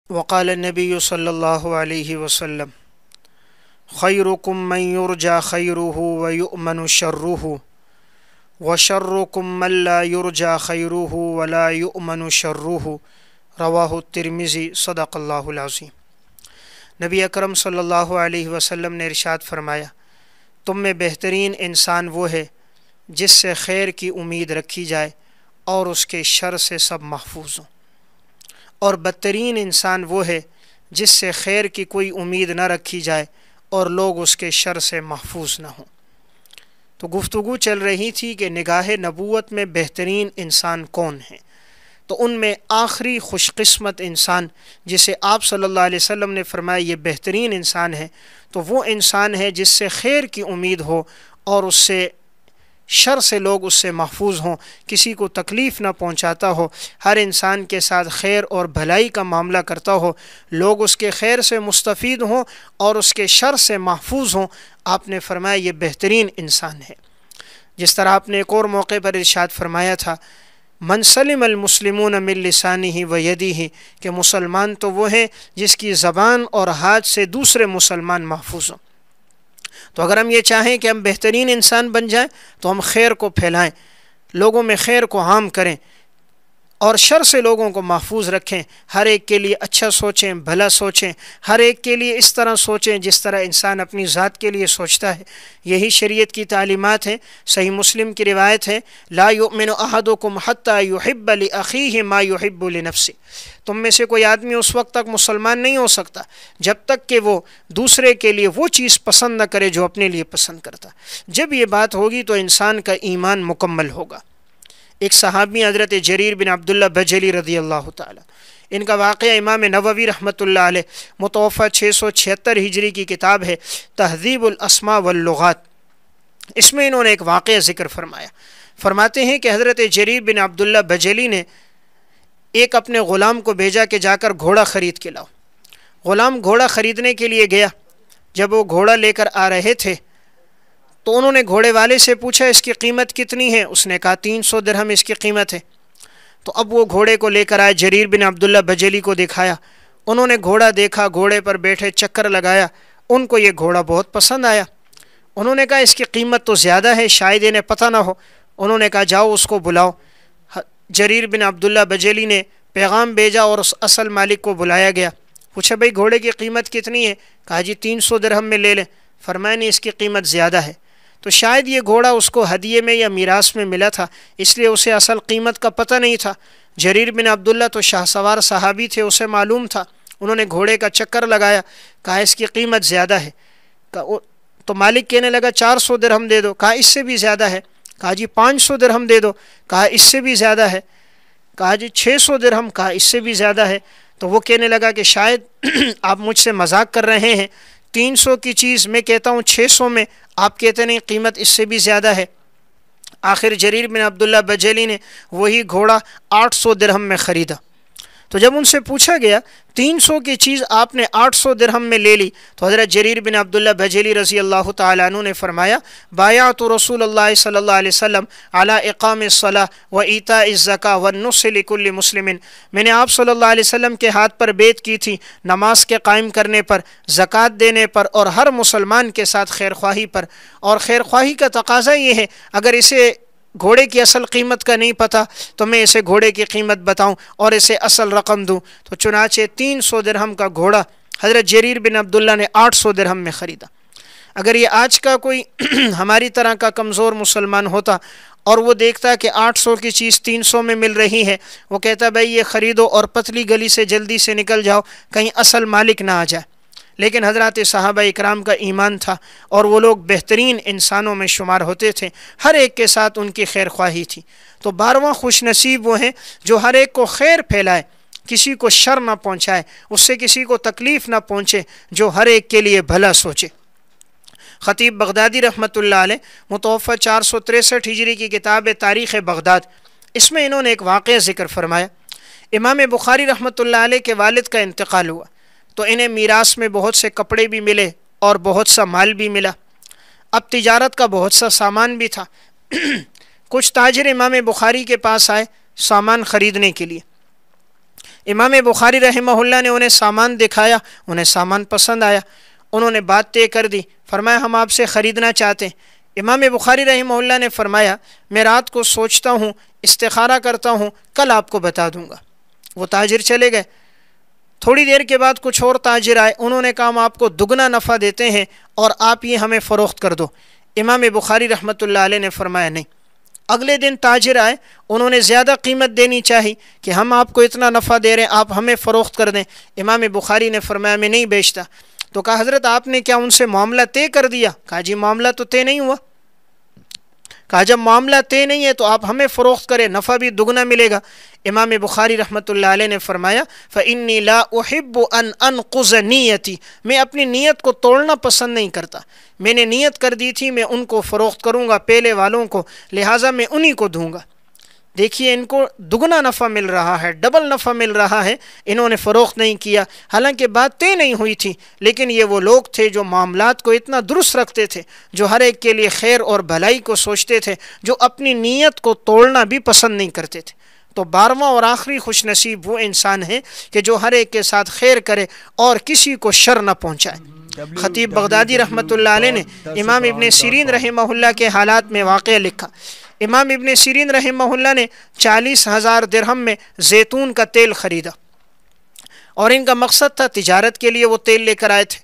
وقال النبی صلی اللہ علیہ وسلم خیرکم من یرجى خیرہ ویؤمن شرہ وشرکم من لا یرجى خیرہ ولا یؤمن شرہ رواہ الترمذی صدق اللہ العظیم۔ نبی اکرم صلی اللہ علیہ وسلم نے ارشاد فرمایا، تم میں بہترین انسان وہ ہے جس سے خیر کی امید رکھی جائے اور اس کے شر سے سب محفوظ ہوں، اور بدترین انسان وہ ہے جس سے خیر کی کوئی امید نہ رکھی جائے اور لوگ اس کے شر سے محفوظ نہ ہوں۔ تو گفتگو چل رہی تھی کہ نگاہ نبوت میں بہترین انسان کون ہیں، تو ان میں آخری خوش قسمت انسان جسے آپ صلی اللہ علیہ وسلم نے فرمایا یہ بہترین انسان ہے، تو وہ انسان ہے جس سے خیر کی امید ہو اور اس سے شر سے لوگ اس سے محفوظ ہوں، کسی کو تکلیف نہ پہنچاتا ہو، ہر انسان کے ساتھ خیر اور بھلائی کا معاملہ کرتا ہو، لوگ اس کے خیر سے مستفید ہوں اور اس کے شر سے محفوظ ہوں۔ آپ نے فرمایا یہ بہترین انسان ہے۔ جس طرح آپ نے ایک اور موقع پر ارشاد فرمایا تھا، من سلم المسلمون من لسانہ و یدہ، کہ مسلمان تو وہ ہیں جس کی زبان اور ہاتھ سے دوسرے مسلمان محفوظ ہوں۔ تو اگر ہم یہ چاہیں کہ ہم بہترین انسان بن جائیں تو ہم خیر کو پھیلائیں، لوگوں میں خیر کو عام کریں اور شر سے لوگوں کو محفوظ رکھیں، ہر ایک کے لیے اچھا سوچیں، بھلا سوچیں، ہر ایک کے لیے اس طرح سوچیں جس طرح انسان اپنی ذات کے لیے سوچتا ہے۔ یہی شریعت کی تعلیمات ہیں۔ صحیح مسلم کی روایت ہے، لا یؤمن احدکم حتی یحب لاخیہ ما یحب لنفسہ، تم میں سے کوئی آدمی اس وقت تک مسلمان نہیں ہو سکتا جب تک کہ وہ دوسرے کے لیے وہ چیز پسند نہ کرے جو اپنے لیے پسند کرتا۔ جب یہ بات ہوگی تو انسان کا ایمان مکمل ہوگا۔ ایک صحابی حضرت جریر بن عبداللہ بجلی رضی اللہ تعالی، ان کا واقعہ امام نووی رحمۃ اللہ علیہ متوفہ 676 ہجری کی کتاب ہے تہذیب الاسماء واللغات، اس میں انہوں نے ایک واقعہ ذکر فرمایا۔ فرماتے ہیں کہ حضرت جریر بن عبداللہ بجلی نے ایک اپنے غلام کو بھیجا کہ جا کر گھوڑا خرید کے لاؤ۔ غلام گھوڑا خریدنے کے لیے گیا۔ جب وہ گھوڑا لے کر آ رہے تھے تو انہوں نے گھوڑے والے سے پوچھا اس کی قیمت کتنی ہے؟ اس نے کہا 300 درہم اس کی قیمت ہے۔ تو اب وہ گھوڑے کو لے کر آئے، جریر بن عبداللہ بجلی کو دکھایا، انہوں نے گھوڑا دیکھا، گھوڑے پر بیٹھے چکر لگایا، ان کو یہ گھوڑا بہت پسند آیا۔ انہوں نے کہا اس کی قیمت تو زیادہ ہے، شاید انہیں پتہ نہ ہو۔ انہوں نے کہا جاؤ اس کو بلاؤ۔ جریر بن عبداللہ بجلی نے پیغام بھیجا اور اس اصل مالک کو بلایا گیا۔ پوچھا بھئی گھوڑے کی قیمت کتنی ہے؟ کہا جی 300 درہم میں لے لیں۔ فرمایا نہیں، اس کی قیمت زیادہ ہے۔ تو شاید یہ گھوڑا اس کو ہدیے میں یا میراث میں ملا تھا، اس لیے اسے اصل قیمت کا پتہ نہیں تھا۔ جریر بن عبداللہ تو شاہ سوار صحابی تھے، اسے معلوم تھا۔ انہوں نے گھوڑے کا چکر لگایا، کہا اس کی قیمت زیادہ ہے۔ تو مالک کہنے لگا 400 درہم دے دو، کہا اس سے بھی زیادہ ہے۔ کہا جی 500 درہم دے دو، کہا اس سے بھی زیادہ ہے۔ کہا جی 600 درہم، کہا اس سے بھی زیادہ ہے۔ تو وہ کہنے لگا کہ شاید آپ مجھ سے مذاق کر رہے ہیں، 300 کی چیز میں کہتا ہوں 600 میں، آپ کہتے نہیں قیمت اس سے بھی زیادہ ہے۔ آخر جریر بن عبداللہ بجلی نے وہی گھوڑا 800 درہم میں خریدا۔ تو جب ان سے پوچھا گیا 300 کی چیز آپ نے 800 درہم میں لے لی، تو حضرت جریر بن عبداللہ بجلی رضی اللہ تعالیٰ عنہ نے فرمایا بایعت رسول اللہ صلی اللہ علیہ وسلم علی اقام الصلاۃ و ایتاء الزکاۃ والنصح لکل مسلم، میں نے آپ صلی اللہ علیہ وسلم کے ہاتھ پر بیعت کی تھی نماز کے قائم کرنے پر، زکوٰۃ دینے پر اور ہر مسلمان کے ساتھ خیر خواہی پر۔ اور خیر خواہی کا تقاضا یہ ہے اگر اسے گھوڑے کی اصل قیمت کا نہیں پتہ تو میں اسے گھوڑے کی قیمت بتاؤں اور اسے اصل رقم دوں۔ تو چنانچہ 300 درہم کا گھوڑا حضرت جریر بن عبداللہ نے 800 درہم میں خریدا۔ اگر یہ آج کا کوئی ہماری طرح کا کمزور مسلمان ہوتا اور وہ دیکھتا کہ 800 کی چیز 300 میں مل رہی ہے، وہ کہتا بھائی یہ خریدو اور پتلی گلی سے جلدی سے نکل جاؤ کہیں اصل مالک نہ آ جائے۔ لیکن حضرات صحابہ اکرام کا ایمان تھا اور وہ لوگ بہترین انسانوں میں شمار ہوتے تھے، ہر ایک کے ساتھ ان کی خیر خواہی تھی۔ تو 12واں خوش نصیب وہ ہیں جو ہر ایک کو خیر پھیلائے، کسی کو شر نہ پہنچائے، اس سے کسی کو تکلیف نہ پہنچے، جو ہر ایک کے لیے بھلا سوچے۔ خطیب بغدادی رحمۃ اللہ علیہ متوفہ 463 ہجری کی کتاب تاریخ بغداد، اس میں انہوں نے ایک واقعہ ذکر فرمایا۔ امام بخاری رحمۃ اللہ علیہ کے والد کا انتقال ہوا تو انہیں میراث میں بہت سے کپڑے بھی ملے اور بہت سا مال بھی ملا۔ اب تجارت کا بہت سا سامان بھی تھا۔ کچھ تاجر امام بخاری کے پاس آئے سامان خریدنے کے لیے۔ امام بخاری رحمہ اللہ نے انہیں سامان دکھایا، انہیں سامان پسند آیا، انہوں نے بات طے کر دی، فرمایا ہم آپ سے خریدنا چاہتے ہیں۔ امام بخاری رحمہ اللہ نے فرمایا میں رات کو سوچتا ہوں، استخارہ کرتا ہوں، کل آپ کو بتا دوں گا۔ وہ تاجر چلے گئے۔ تھوڑی دیر کے بعد کچھ اور تاجر آئے، انہوں نے کہا ہم آپ کو دگنا نفع دیتے ہیں اور آپ یہ ہمیں فروخت کر دو۔ امام بخاری رحمۃ اللہ علیہ نے فرمایا نہیں۔ اگلے دن تاجر آئے، انہوں نے زیادہ قیمت دینی چاہی کہ ہم آپ کو اتنا نفع دے رہے ہیں، آپ ہمیں فروخت کر دیں۔ امام بخاری نے فرمایا میں نہیں بیچتا۔ تو کہا حضرت آپ نے کیا ان سے معاملہ طے کر دیا؟ کہا جی معاملہ تو طے نہیں ہوا۔ کہا جب معاملہ طے نہیں ہے تو آپ ہمیں فروخت کریں، نفع بھی دگنا ملے گا۔ امام بخاری رحمۃ اللہ علیہ نے فرمایا فإنی لا احب ان انقض نیتی، میں اپنی نیت کو توڑنا پسند نہیں کرتا۔ میں نے نیت کر دی تھی میں ان کو فروخت کروں گا، پہلے والوں کو، لہٰذا میں انہی کو دوں گا۔ دیکھیے ان کو دگنا نفع مل رہا ہے، ڈبل نفع مل رہا ہے، انہوں نے فروخت نہیں کیا، حالانکہ بات طے نہیں ہوئی تھی، لیکن یہ وہ لوگ تھے جو معاملات کو اتنا درست رکھتے تھے، جو ہر ایک کے لیے خیر اور بھلائی کو سوچتے تھے، جو اپنی نیت کو توڑنا بھی پسند نہیں کرتے تھے۔ تو 12واں اور آخری خوش نصیب وہ انسان ہے کہ جو ہر ایک کے ساتھ خیر کرے اور کسی کو شر نہ پہنچائے۔ خطیب بغدادی رحمۃ اللہ علیہ نے امام ابن سیرین رحمہ اللہ کے حالات میں واقعہ لکھا۔ امام ابن سیرین رحمہ اللہ نے 40,000 درہم میں زیتون کا تیل خریدا، اور ان کا مقصد تھا تجارت کے لیے وہ تیل لے کر آئے تھے۔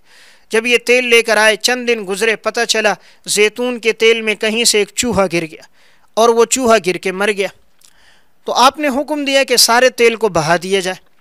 جب یہ تیل لے کر آئے، چند دن گزرے، پتہ چلا زیتون کے تیل میں کہیں سے ایک چوہا گر گیا، اور وہ چوہا گر کے مر گیا۔ تو آپ نے حکم دیا کہ سارے تیل کو بہا دیا جائے۔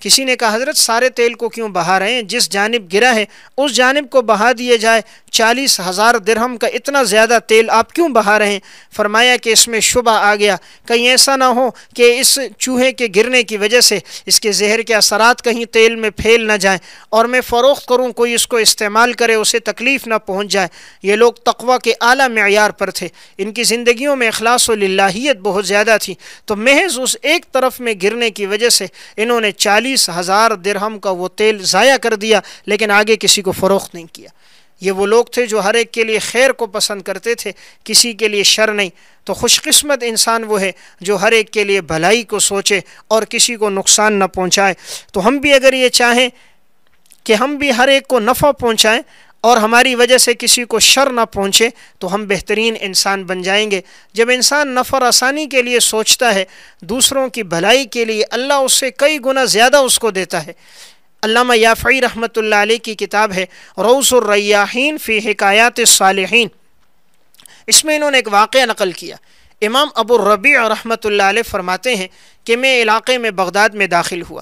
کسی نے کہا حضرت سارے تیل کو کیوں بہا رہے ہیں؟ جس جانب گرا ہے اس جانب کو بہا دیا جائے۔ 40,000 درہم کا اتنا زیادہ تیل آپ کیوں بہا رہے ہیں؟ فرمایا کہ اس میں شبہ آ گیا، کہیں ایسا نہ ہو کہ اس چوہے کے گرنے کی وجہ سے اس کے زہر کے اثرات کہیں تیل میں پھیل نہ جائیں، اور میں فروخت کروں، کوئی اس کو استعمال کرے، اسے تکلیف نہ پہنچ جائے۔ یہ لوگ تقوی کے اعلیٰ معیار پر تھے، ان کی زندگیوں میں اخلاص و للہیت بہت زیادہ تھی، تو محض اس ایک طرف میں گرنے کی وجہ سے انہوں نے 40,000 درہم کا وہ تیل ضائع کر دیا، لیکن آگے کسی کو فروخت نہیں کیا۔ یہ وہ لوگ تھے جو ہر ایک کے لیے خیر کو پسند کرتے تھے، کسی کے لیے شر نہیں۔ تو خوش قسمت انسان وہ ہے جو ہر ایک کے لیے بھلائی کو سوچے اور کسی کو نقصان نہ پہنچائے۔ تو ہم بھی اگر یہ چاہیں کہ ہم بھی ہر ایک کو نفع پہنچائیں اور ہماری وجہ سے کسی کو شر نہ پہنچے، تو ہم بہترین انسان بن جائیں گے۔ جب انسان نفع آسانی کے لیے سوچتا ہے، دوسروں کی بھلائی کے لیے، اللہ اس سے کئی گنا زیادہ اس کو دیتا ہے۔ علامہ یافعی رحمۃ اللہ علیہ کی کتاب ہے روض الریاحین فی حکایات الصالحین، اس میں انہوں نے ایک واقعہ نقل کیا۔ امام ابو الربیع رحمۃ اللہ علیہ فرماتے ہیں کہ میں علاقے میں بغداد میں داخل ہوا،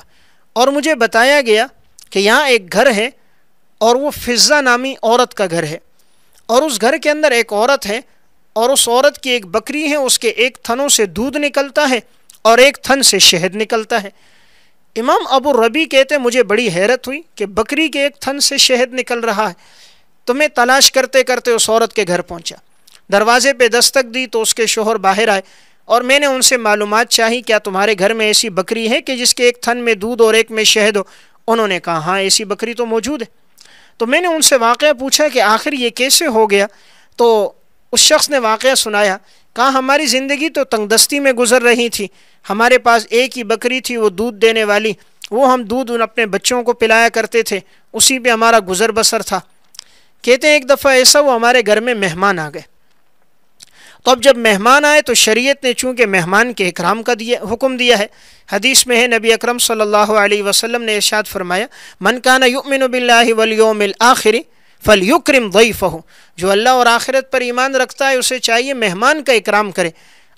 اور مجھے بتایا گیا کہ یہاں ایک گھر ہے، اور وہ فضہ نامی عورت کا گھر ہے، اور اس گھر کے اندر ایک عورت ہے، اور اس عورت کی ایک بکری ہے، اس کے ایک تھنوں سے دودھ نکلتا ہے اور ایک تھن سے شہد نکلتا ہے۔ امام ابو الربیع کہتے مجھے بڑی حیرت ہوئی کہ بکری کے ایک تھن سے شہد نکل رہا ہے، تو میں تلاش کرتے کرتے اس عورت کے گھر پہنچا، دروازے پہ دستک دی تو اس کے شوہر باہر آئے، اور میں نے ان سے معلومات چاہی کیا تمہارے گھر میں ایسی بکری ہے کہ جس کے ایک تھن میں دودھ اور ایک میں شہد ہو؟ انہوں نے کہا ہاں ایسی بکری تو موجود ہے۔ تو میں نے ان سے واقعہ پوچھا کہ آخر یہ کیسے ہو گیا؟ تو اس شخص نے واقعہ سنایا، کہا ہماری زندگی تو تنگ دستی میں گزر رہی تھی، ہمارے پاس ایک ہی بکری تھی، وہ دودھ دینے والی، وہ ہم دودھ اپنے بچوں کو پلایا کرتے تھے، اسی پہ ہمارا گزر بسر تھا۔ کہتے ہیں ایک دفعہ ایسا وہ ہمارے گھر میں مہمان آ گئے، تو اب جب مہمان آئے تو شریعت نے چونکہ مہمان کے اکرام کا حکم دیا ہے، حدیث میں ہے نبی اکرم صلی اللہ علیہ وسلم نے ارشاد فرمایا من کان یؤمن باللہ والیوم الآخر فلیکرم ضیفہ، جو اللہ اور آخرت پر ایمان رکھتا ہے اسے چاہیے مہمان کا اکرام کرے۔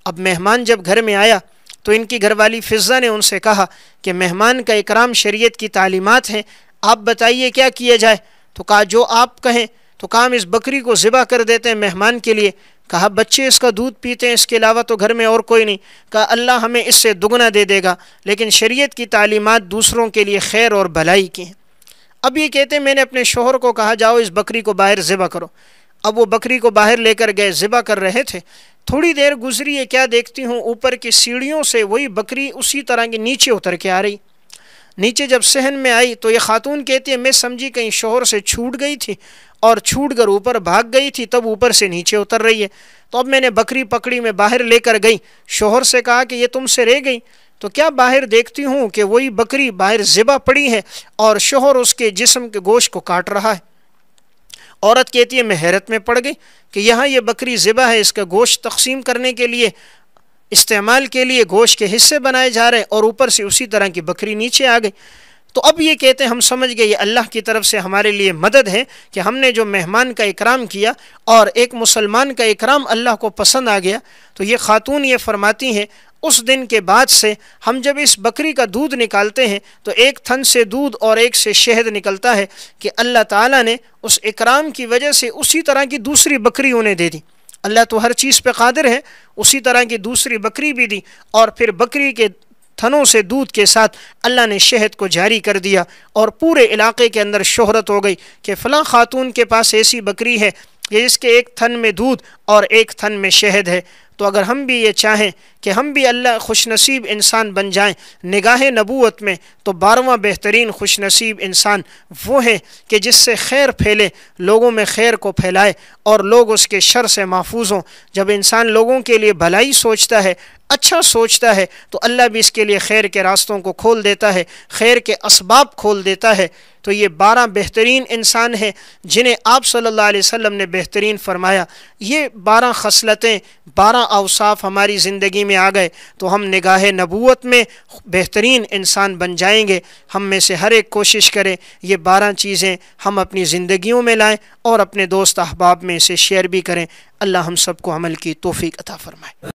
اب مہمان جب گھر میں آیا تو ان کی گھر والی فضہ نے ان سے کہا کہ مہمان کا اکرام شریعت کی تعلیمات ہیں، آپ بتائیے کیا کیا جائے؟ تو کہا جو آپ کہیں۔ تو کہا ہم اس بکری کو ذبح کر دیتے ہیں مہمان کے لیے۔ کہا بچے اس کا دودھ پیتے ہیں، اس کے علاوہ تو گھر میں اور کوئی نہیں۔ کہا اللہ ہمیں اس سے دگنا دے دے گا، لیکن شریعت کی تعلیمات دوسروں کے لیے خیر اور بھلائی کی ہیں۔ اب یہ کہتے ہیں میں نے اپنے شوہر کو کہا جاؤ اس بکری کو باہر ذبح کرو۔ اب وہ بکری کو باہر لے کر گئے، ذبح کر رہے تھے، تھوڑی دیر گزری ہے، کیا دیکھتی ہوں اوپر کی سیڑھیوں سے وہی بکری اسی طرح کی نیچے اتر کے آ رہی۔ نیچے جب صحن میں آئی تو یہ خاتون کہتی ہے میں سمجھی کہیں شوہر سے چھوٹ گئی تھی اور چھوٹ کر اوپر بھاگ گئی تھی، تب اوپر سے نیچے اتر رہی ہے۔ تو اب میں نے بکری پکڑی، میں باہر لے کر گئی، شوہر سے کہا کہ یہ تم سے رہ گئی، تو کیا باہر دیکھتی ہوں کہ وہی بکری باہر ذبح پڑی ہے اور شوہر اس کے جسم کے گوشت کو کاٹ رہا ہے۔ عورت کہتی ہے میں حیرت میں پڑ گئی کہ یہاں یہ بکری ذبح ہے، اس کا گوشت تقسیم کرنے کے لیے، استعمال کے لیے گوشت کے حصے بنائے جا رہے، اور اوپر سے اسی طرح کی بکری نیچے آ گئی۔ تو اب یہ کہتے ہیں ہم سمجھ گئے یہ اللہ کی طرف سے ہمارے لیے مدد ہے کہ ہم نے جو مہمان کا اکرام کیا اور ایک مسلمان کا اکرام اللہ کو پسند آ گیا۔ تو یہ خاتون یہ فرماتی ہیں اس دن کے بعد سے ہم جب اس بکری کا دودھ نکالتے ہیں تو ایک تھن سے دودھ اور ایک سے شہد نکلتا ہے کہ اللہ تعالیٰ نے اس اکرام کی وجہ سے اسی طرح کی دوسری بکری انہیں دے دی۔ اللہ تو ہر چیز پہ قادر ہے، اسی طرح کی دوسری بکری بھی دی، اور پھر بکری کے تھنوں سے دودھ کے ساتھ اللہ نے شہد کو جاری کر دیا، اور پورے علاقے کے اندر شہرت ہو گئی کہ فلاں خاتون کے پاس ایسی بکری ہے کہ جس کے ایک تھن میں دودھ اور ایک تھن میں شہد ہے۔ تو اگر ہم بھی یہ چاہیں کہ ہم بھی اللہ خوش نصیب انسان بن جائیں نگاہ نبوت میں، تو 12واں بہترین خوش نصیب انسان وہ ہے کہ جس سے خیر پھیلے، لوگوں میں خیر کو پھیلائے اور لوگ اس کے شر سے محفوظ ہوں۔ جب انسان لوگوں کے لیے بھلائی سوچتا ہے، اچھا سوچتا ہے، تو اللہ بھی اس کے لیے خیر کے راستوں کو کھول دیتا ہے، خیر کے اسباب کھول دیتا ہے۔ تو یہ 12 بہترین انسان ہیں جنہیں آپ صلی اللہ علیہ وسلم نے بہترین فرمایا۔ یہ 12 خصلتیں، 12 اوصاف ہماری زندگی میں آ گئے تو ہم نگاہ نبوت میں بہترین انسان بن جائیں گے۔ ہم میں سے ہر ایک کوشش کرے یہ 12 چیزیں ہم اپنی زندگیوں میں لائیں اور اپنے دوست احباب میں اسے شیئر بھی کریں۔ اللہ ہم سب کو عمل کی توفیق عطا فرمائے۔